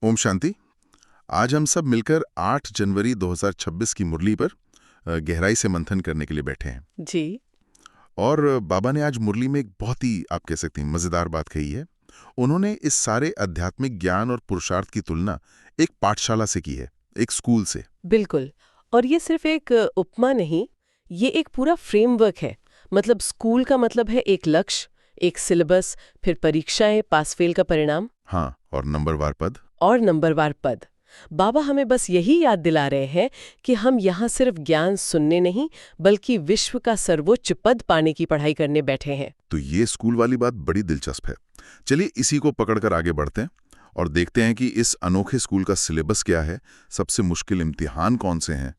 ओम शांति। आज हम सब मिलकर 8 जनवरी 2026 की मुरली पर गहराई से मंथन करने के लिए बैठे हैं जी। और बाबा ने आज मुरली में एक बहुत ही, आप कह सकते हैं, मजेदार बात कही है। उन्होंने इस सारे आध्यात्मिक ज्ञान और पुरुषार्थ की तुलना एक पाठशाला से की है, एक स्कूल से। बिल्कुल। और ये सिर्फ एक उपमा नहीं, ये एक पूरा फ्रेमवर्क है। मतलब स्कूल का मतलब है एक लक्ष्य, एक सिलेबस, फिर परीक्षाएं, पास फेल का परिणाम। हाँ, और नंबरवार पद। बाबा हमें बस यही याद दिला रहे हैं कि हम यहाँ सिर्फ ज्ञान सुनने नहीं, बल्कि विश्व का सर्वोच्च पद पाने की पढ़ाई करने बैठे हैं। तो ये स्कूल वाली बात बड़ी दिलचस्प है। चलिए इसी को पकड़कर आगे बढ़ते हैं और देखते हैं कि इस अनोखे स्कूल का सिलेबस क्या है, सबसे मुश्किल इम्तिहान कौन से हैं,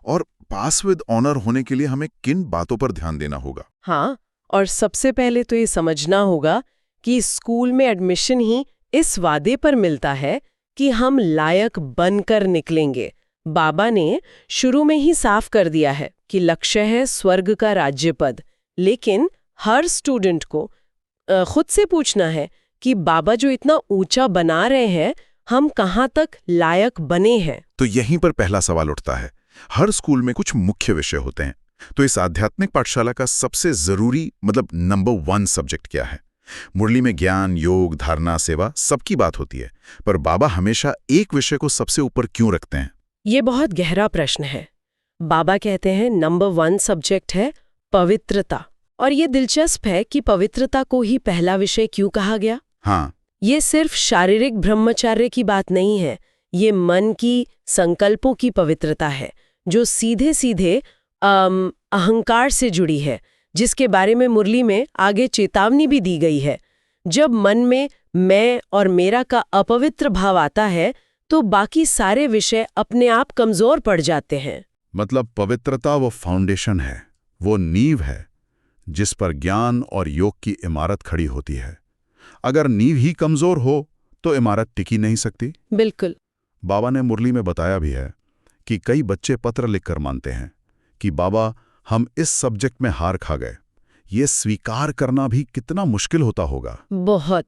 और पास विद ऑनर होने के लिए हमें किन बातों पर ध्यान देना होगा। हाँ, और सबसे पहले तो ये समझना होगा कि स्कूल में एडमिशन ही इस वादे पर मिलता है कि हम लायक बनकर निकलेंगे। बाबा ने शुरू में ही साफ कर दिया है कि लक्ष्य है स्वर्ग का राज्य पद, लेकिन हर स्टूडेंट को खुद से पूछना है कि बाबा जो इतना ऊंचा बना रहे हैं, हम कहाँ तक लायक बने हैं। तो यहीं पर पहला सवाल उठता है। हर स्कूल में कुछ मुख्य विषय होते हैं, तो इस आध्यात्मिक पाठशाला का सबसे जरूरी, मतलब नंबर 1 सब्जेक्ट क्या है? मुरली में ज्ञान, योग, धारणा, सेवा सबकी बात होती है, पर बाबा हमेशा एक विषय को सबसे ऊपर क्यों रखते हैं? ये बहुत गहरा प्रश्न है। बाबा कहते हैं नंबर 1 सब्जेक्ट है पवित्रता। और ये दिलचस्प है कि पवित्रता को ही पहला विषय क्यों कहा गया। हाँ, ये सिर्फ शारीरिक ब्रह्मचर्य की बात नहीं है, ये मन की, संकल्पों की पवित्रता है, जो सीधे सीधे अहंकार से जुड़ी है, जिसके बारे में मुरली में आगे चेतावनी भी दी गई है। जब मन में मैं और मेरा का अपवित्र भाव आता है, तो बाकी सारे विषय अपने आप कमजोर पड़ जाते हैं। मतलब पवित्रता वो फाउंडेशन है, वो नींव है जिस पर ज्ञान और योग की इमारत खड़ी होती है। अगर नींव ही कमजोर हो तो इमारत टिकी नहीं सकती। बिल्कुल। बाबा ने मुरली में बताया भी है कि कई बच्चे पत्र लिखकर मानते हैं कि बाबा, हम इस सब्जेक्ट में हार खा गए। ये स्वीकार करना भी कितना मुश्किल होता होगा। बहुत।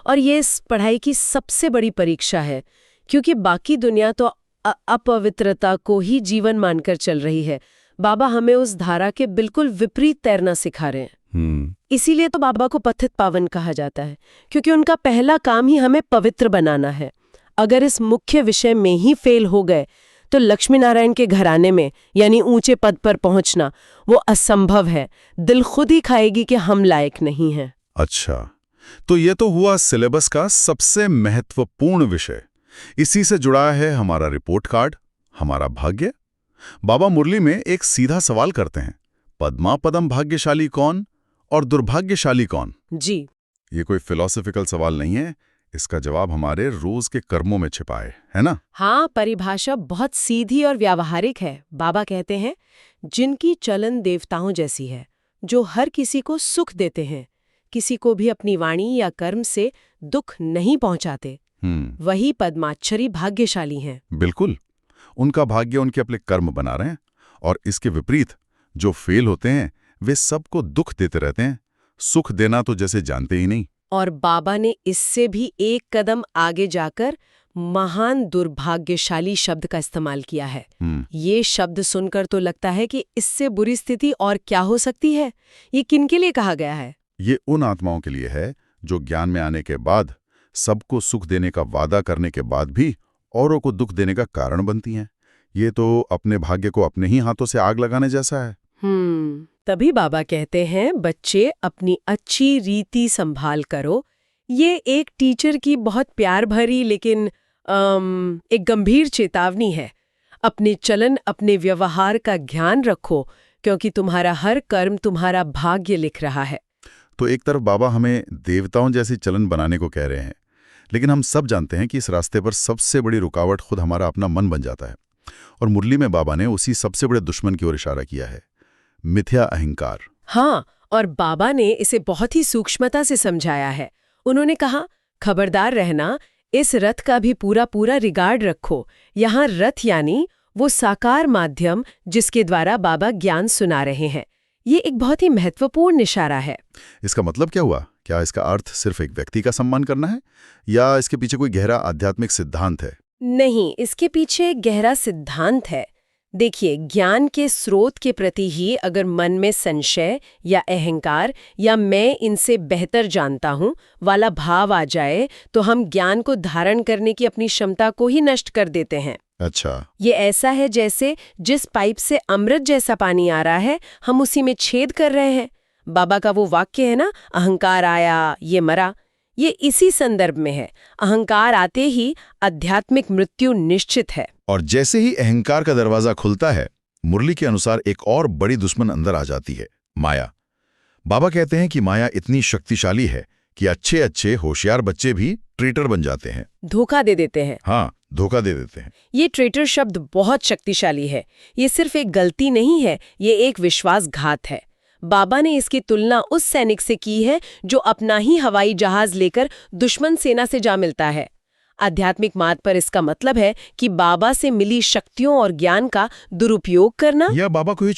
और ये इस पढ़ाई की सबसे बड़ी परीक्षा है, क्योंकि बाकी दुनिया तो अपवित्रता को ही जीवन मानकर चल रही है। बाबा हमें उस धारा के बिल्कुल विपरीत तैरना सिखा रहे हैं। इसीलिए तो बाबा को पथित पावन कहा जाता है, क्योंकि उनका पहला काम ही हमें पवित्र बनाना है। अगर इस मुख्य विषय में ही फेल हो गए तो लक्ष्मी नारायण के घराने में, यानी ऊंचे पद पर पहुंचना, वो असंभव है। दिल खुद ही खाएगी कि हम लायक नहीं हैं। अच्छा, तो ये तो हुआ सिलेबस का सबसे महत्वपूर्ण विषय। इसी से जुड़ा है हमारा रिपोर्ट कार्ड, हमारा भाग्य। बाबा मुरली में एक सीधा सवाल करते हैं, पद्मा पदम भाग्यशाली कौन और दुर्भाग्यशाली कौन? जी। ये कोई फिलॉसफिकल सवाल नहीं है, इसका जवाब हमारे रोज के कर्मों में छिपा है ना? हाँ, परिभाषा बहुत सीधी और व्यावहारिक है। बाबा कहते हैं, जिनकी चलन देवताओं जैसी है, जो हर किसी को सुख देते हैं, किसी को भी अपनी वाणी या कर्म से दुख नहीं पहुंचाते, वही पद्माक्षरी भाग्यशाली हैं। बिल्कुल, उनका भाग्य उनके अपने कर्म बना रहे हैं। और इसके विपरीत जो फेल होते हैं, वे सबको दुख देते रहते हैं, सुख देना तो जैसे जानते ही नहीं। और बाबा ने इससे भी एक कदम आगे जाकर महान दुर्भाग्यशाली शब्द का इस्तेमाल किया है। ये शब्द सुनकर तो लगता है कि इससे बुरी स्थिति और क्या हो सकती है। ये किनके लिए कहा गया है? ये उन आत्माओं के लिए है जो ज्ञान में आने के बाद, सबको सुख देने का वादा करने के बाद भी औरों को दुख देने का कारण बनती हैं। ये तो अपने भाग्य को अपने ही हाथों से आग लगाने जैसा है। तभी बाबा कहते हैं, बच्चे अपनी अच्छी रीति संभाल करो। ये एक टीचर की बहुत प्यार भरी लेकिन एक गंभीर चेतावनी है। अपने चलन, अपने व्यवहार का ध्यान रखो, क्योंकि तुम्हारा हर कर्म तुम्हारा भाग्य लिख रहा है। तो एक तरफ बाबा हमें देवताओं जैसी चलन बनाने को कह रहे हैं, लेकिन हम सब जानते हैं कि इस रास्ते पर सबसे बड़ी रुकावट खुद हमारा अपना मन बन जाता है। और मुरली में बाबा ने उसी सबसे बड़े दुश्मन की ओर इशारा किया है, मिथ्या अहंकार। हाँ, और बाबा ने इसे बहुत ही सूक्ष्मता से समझाया है। उन्होंने कहा, खबरदार रहना, इस रथ का भी पूरा पूरा रिगार्ड रखो। यहाँ रथ यानी वो साकार माध्यम जिसके द्वारा बाबा ज्ञान सुना रहे हैं। ये एक बहुत ही महत्वपूर्ण इशारा है। इसका मतलब क्या हुआ क्या इसका अर्थ सिर्फ एक व्यक्ति का सम्मान करना है या इसके पीछे कोई गहरा आध्यात्मिक सिद्धांत है? नहीं, इसके पीछे एक गहरा सिद्धांत है। देखिए, ज्ञान के स्रोत के प्रति ही अगर मन में संशय या अहंकार या मैं इनसे बेहतर जानता हूं वाला भाव आ जाए तो हम ज्ञान को धारण करने की अपनी क्षमता को ही नष्ट कर देते हैं। अच्छा। ये ऐसा है जैसे जिस पाइप से अमृत जैसा पानी आ रहा है, हम उसी में छेद कर रहे हैं। बाबा का वो वाक्य है ना, अहंकार आया ये मरा, ये इसी संदर्भ में है। अहंकार आते ही आध्यात्मिक मृत्यु निश्चित है। और जैसे ही अहंकार का दरवाजा खुलता है, मुरली के अनुसार एक और बड़ी दुश्मन अंदर आ जाती है, माया। बाबा कहते हैं कि माया इतनी शक्तिशाली है कि अच्छे अच्छे होशियार बच्चे भी ट्रेटर बन जाते हैं, धोखा दे देते हैं। हाँ, धोखा दे देते हैं। ये ट्रेटर शब्द बहुत शक्तिशाली है। ये सिर्फ एक गलती नहीं है, ये एक विश्वासघात है। बाबा ने इसकी तुलना उस सैनिक से की है जो अपना ही हवाई जहाज लेकर दुश्मन सेना से जा मिलता है। आध्यात्मिक मार्ग पर इसका मतलब है कि बाबा से मिली शक्तियों और ज्ञान का दुरुपयोग करना या बाबा को ही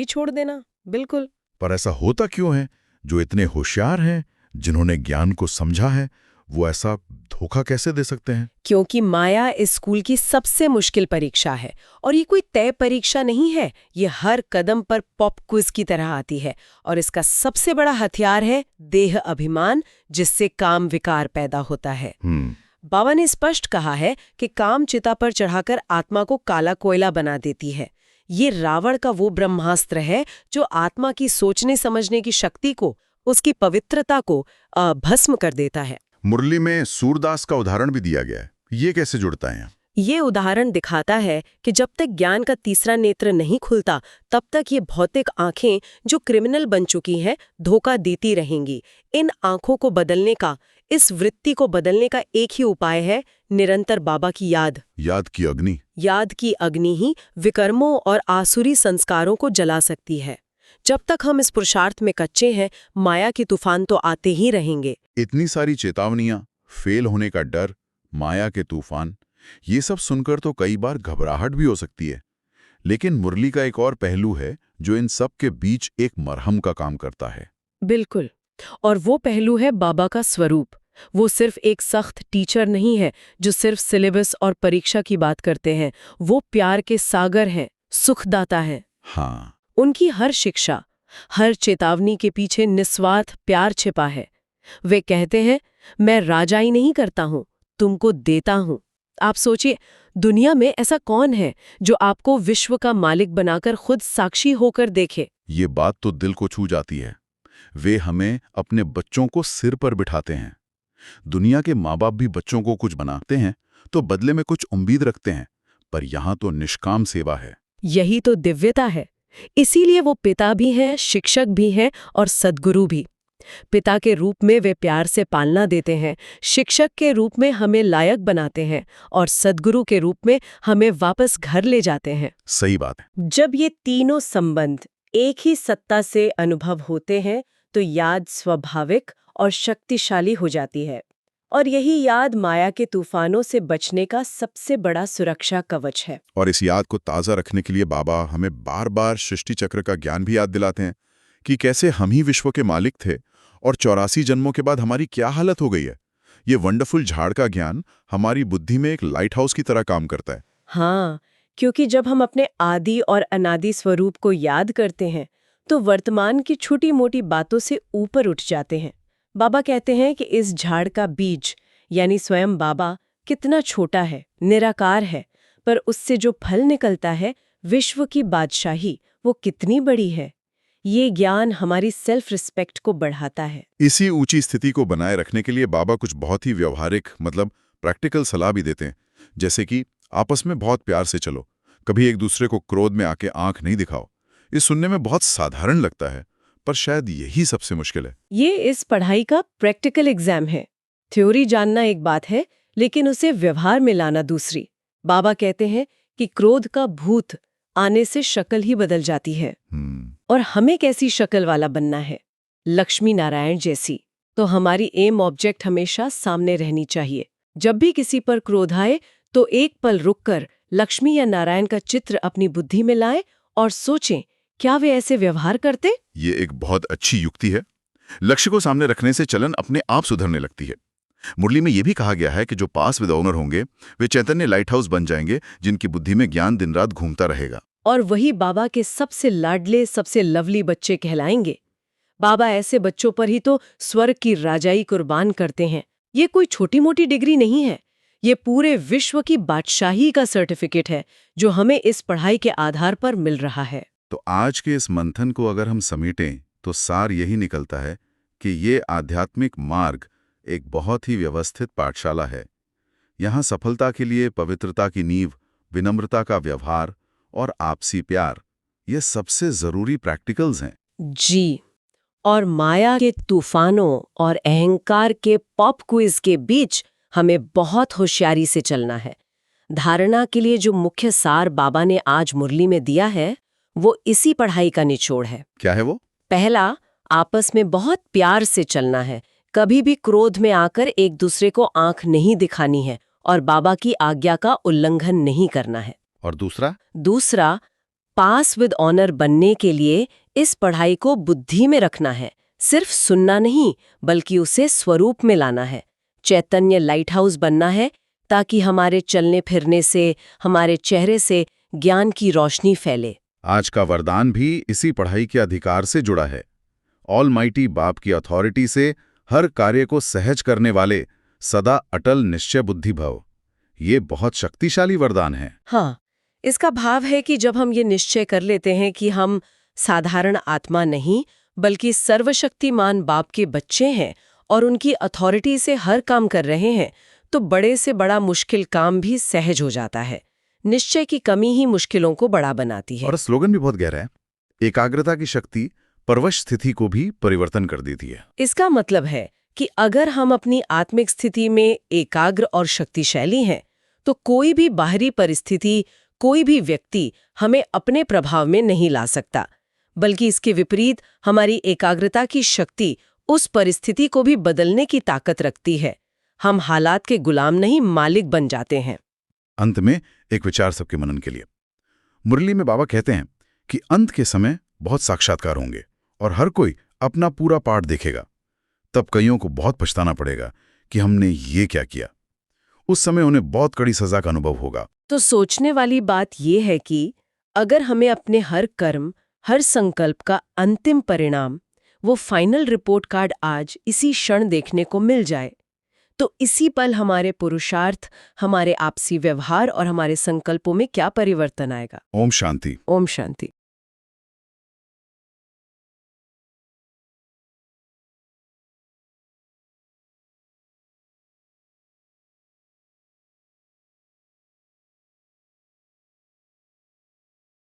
छोड़ देना। बिल्कुल। पर ऐसा होता क्यों है? जो इतने होशियार हैं, जिन्होंने ज्ञान को समझा है, वो ऐसा धोखा कैसे दे सकते हैं? क्योंकि माया इस स्कूल की सबसे मुश्किल परीक्षा है। और ये कोई तय परीक्षा नहीं है, ये हर कदम पर पॉप क्विज की तरह आती है। और इसका सबसे बड़ा हथियार है देह अभिमान, जिससे काम विकार पैदा होता है। बाबा ने स्पष्ट कहा है कि काम चिता पर चढ़ाकर आत्मा को काला कोयला बना देती है। ये रावण का वो ब्रह्मास्त्र है जो आत्मा की सोचने समझने की शक्ति को, उसकी पवित्रता को भस्म कर देता है। मुरली में सूरदास का उदाहरण भी दिया गया है, ये कैसे जुड़ता है? ये उदाहरण दिखाता है कि जब तक ज्ञान का तीसरा नेत्र नहीं खुलता, तब तक ये भौतिक आंखें जो क्रिमिनल बन चुकी हैं, धोखा देती रहेंगी। इन आंखों को बदलने का, इस वृत्ति को बदलने का एक ही उपाय है, निरंतर बाबा की याद। याद की अग्नि। याद की अग्नि ही विकर्मों और आसुरी संस्कारों को जला सकती है। जब तक हम इस पुरुषार्थ में कच्चे हैं, माया के तूफान तो आते ही रहेंगे। इतनी सारी चेतावनियां, फेल होने का डर, माया के तूफान, ये सब सुनकर तो कई बार घबराहट भी हो सकती है। लेकिन मुरली का एक और पहलू है जो इन सब के बीच एक मरहम का काम करता है। बिल्कुल। और वो पहलू है बाबा का स्वरूप। वो सिर्फ एक सख्त टीचर नहीं है जो सिर्फ सिलेबस और परीक्षा की बात करते हैं। वो प्यार के सागर हैं, सुखदाता है। हाँ। उनकी हर शिक्षा, हर चेतावनी के पीछे निस्वार्थ प्यार छिपा है। वे कहते हैं, मैं राजाई नहीं करता हूं, तुमको देता हूं। आप सोचिए, दुनिया में ऐसा कौन है जो आपको विश्व का मालिक बनाकर खुद साक्षी होकर देखे? ये बात तो दिल को छू जाती है। वे हमें अपने बच्चों को सिर पर बिठाते हैं। दुनिया के माँ बाप भी बच्चों को कुछ बनाते हैं तो बदले में कुछ उम्मीद रखते हैं, पर यहाँ तो निष्काम सेवा है। यही तो दिव्यता है। इसीलिए वो पिता भी हैं, शिक्षक भी हैं और सद्गुरु भी। पिता के रूप में वे प्यार से पालना देते हैं, शिक्षक के रूप में हमें लायक बनाते हैं और सद्गुरु के रूप में हमें वापस घर ले जाते हैं। सही बात है। जब ये तीनों संबंध एक ही सत्ता से अनुभव होते हैं तो याद स्वाभाविक और शक्तिशाली हो जाती है। और यही याद माया के तूफानों से बचने का सबसे बड़ा सुरक्षा कवच है। और इस याद को ताज़ा रखने के लिए बाबा हमें बार बार सृष्टि चक्र का ज्ञान भी याद दिलाते हैं कि कैसे हम ही विश्व के मालिक थे और 84 जन्मों के बाद हमारी क्या हालत हो गई है। ये वंडरफुल झाड़ का ज्ञान हमारी बुद्धि में एक लाइट हाउस की तरह काम करता है। हाँ, क्योंकि जब हम अपने आदि और अनादि स्वरूप को याद करते हैं तो वर्तमान की छोटी मोटी बातों से ऊपर उठ जाते हैं। बाबा कहते हैं कि इस झाड़ का बीज यानी स्वयं बाबा कितना छोटा है, निराकार है, पर उससे जो फल निकलता है, विश्व की बादशाही, वो कितनी बड़ी है। ये ज्ञान हमारी सेल्फ रिस्पेक्ट को बढ़ाता है। इसी ऊंची स्थिति को बनाए रखने के लिए बाबा कुछ बहुत ही व्यवहारिक मतलब प्रैक्टिकल सलाह भी देते हैं, जैसे कि आपस में बहुत प्यार से चलो, कभी एक दूसरे को क्रोध में आके आंख नहीं दिखाओ। ये सुनने में बहुत साधारण लगता है, पर शायद यही सबसे मुश्किल है। ये इस पढ़ाई का प्रैक्टिकल एग्जाम है। थ्योरी जानना एक बात है, लेकिन उसे व्यवहार में लाना दूसरी। बाबा कहते हैं कि क्रोध का भूत आने से शक्ल ही बदल जाती है। और हमें कैसी शक्ल वाला बनना है? लक्ष्मी नारायण जैसी। तो हमारी एम ऑब्जेक्ट हमेशा सामने रहनी चाहिए। जब भी किसी पर क्रोध आए तो एक पल रुककर लक्ष्मी या नारायण का चित्र अपनी बुद्धि में लाएं और सोचें, क्या वे ऐसे व्यवहार करते? ये एक बहुत अच्छी युक्ति है। लक्ष्य को सामने रखने से चलन अपने आप सुधरने लगती है। मुरली में यह भी कहा गया है कि जो पास विद ऑनर होंगे वे चैतन्य लाइट हाउस बन जाएंगे, जिनकी बुद्धि में ज्ञान दिन रात घूमता रहेगा। और वही बाबा के सबसे लाडले, सबसे लवली बच्चे कहलाएंगे। बाबा ऐसे बच्चों पर ही तो स्वर्ग की राजाई कुर्बान करते हैं। ये कोई छोटी मोटी डिग्री नहीं है, ये पूरे विश्व की बादशाही का सर्टिफिकेट है जो हमें इस पढ़ाई के आधार पर मिल रहा है। तो आज के इस मंथन को अगर हम समेटें तो सार यही निकलता है कि ये आध्यात्मिक मार्ग एक बहुत ही व्यवस्थित पाठशाला है। यहाँ सफलता के लिए पवित्रता की नींव, विनम्रता का व्यवहार और आपसी प्यार, ये सबसे जरूरी प्रैक्टिकल्स हैं। जी, और माया के तूफानों और अहंकार के पॉप क्विज के बीच हमें बहुत होशियारी से चलना है। धारणा के लिए जो मुख्य सार बाबा ने आज मुरली में दिया है, वो इसी पढ़ाई का निचोड़ है। क्या है वो? पहला, आपस में बहुत प्यार से चलना है। कभी भी क्रोध में आकर एक दूसरे को आंख नहीं दिखानी है और बाबा की आज्ञा का उल्लंघन नहीं करना है। और दूसरा, पास विद ऑनर बनने के लिए इस पढ़ाई को बुद्धि में रखना है। सिर्फ सुनना नहीं, बल्कि उसे स्वरूप में लाना है। चैतन्य लाइट हाउस बनना है ताकि हमारे चलने फिरने से, हमारे चेहरे से ज्ञान की रोशनी फैले। आज का वरदान भी इसी पढ़ाई के अधिकार से जुड़ा है। ऑलमाइटी बाप की अथॉरिटी से हर कार्य को सहज करने वाले सदा अटल निश्चय बुद्धि भव। ये बहुत शक्तिशाली वरदान है। हाँ, इसका भाव है कि जब हम ये निश्चय कर लेते हैं कि हम साधारण आत्मा नहीं, बल्कि सर्वशक्तिमान बाप के बच्चे हैं और उनकी अथॉरिटी से हर काम कर रहे हैं, तो बड़े से बड़ा मुश्किल काम भी सहज हो जाता है। निश्चय की कमी ही मुश्किलों को बड़ा बनाती है। और स्लोगन भी बहुत गहरा है। एकाग्रता की शक्ति परवश स्थिति को भी परिवर्तन कर देती है। इसका मतलब है कि अगर हम अपनी आत्मिक स्थिति में एकाग्र और शक्तिशाली हैं, तो कोई भी बाहरी परिस्थिति, कोई भी व्यक्ति हमें अपने प्रभाव में नहीं ला सकता, बल्कि इसके विपरीत हमारी एकाग्रता की शक्ति उस परिस्थिति को भी बदलने की ताकत रखती है। हम हालात के गुलाम नहीं, मालिक बन जाते हैं। अंत में एक विचार सबके मनन के लिए। मुरली में बाबा कहते हैं कि अंत के समय बहुत साक्षात्कार होंगे और हर कोई अपना पूरा पाठ देखेगा। तब कईयों को बहुत पछताना पड़ेगा कि हमने ये क्या किया। उस समय उन्हें बहुत कड़ी सजा का अनुभव होगा। तो सोचने वाली बात यह है कि अगर हमें अपने हर कर्म, हर संकल्प का अंतिम परिणाम, वो फाइनल रिपोर्ट कार्ड आज इसी क्षण देखने को मिल जाए, तो इसी पल हमारे पुरुषार्थ, हमारे आपसी व्यवहार और हमारे संकल्पों में क्या परिवर्तन आएगा। ओम शांति। ओम शांति।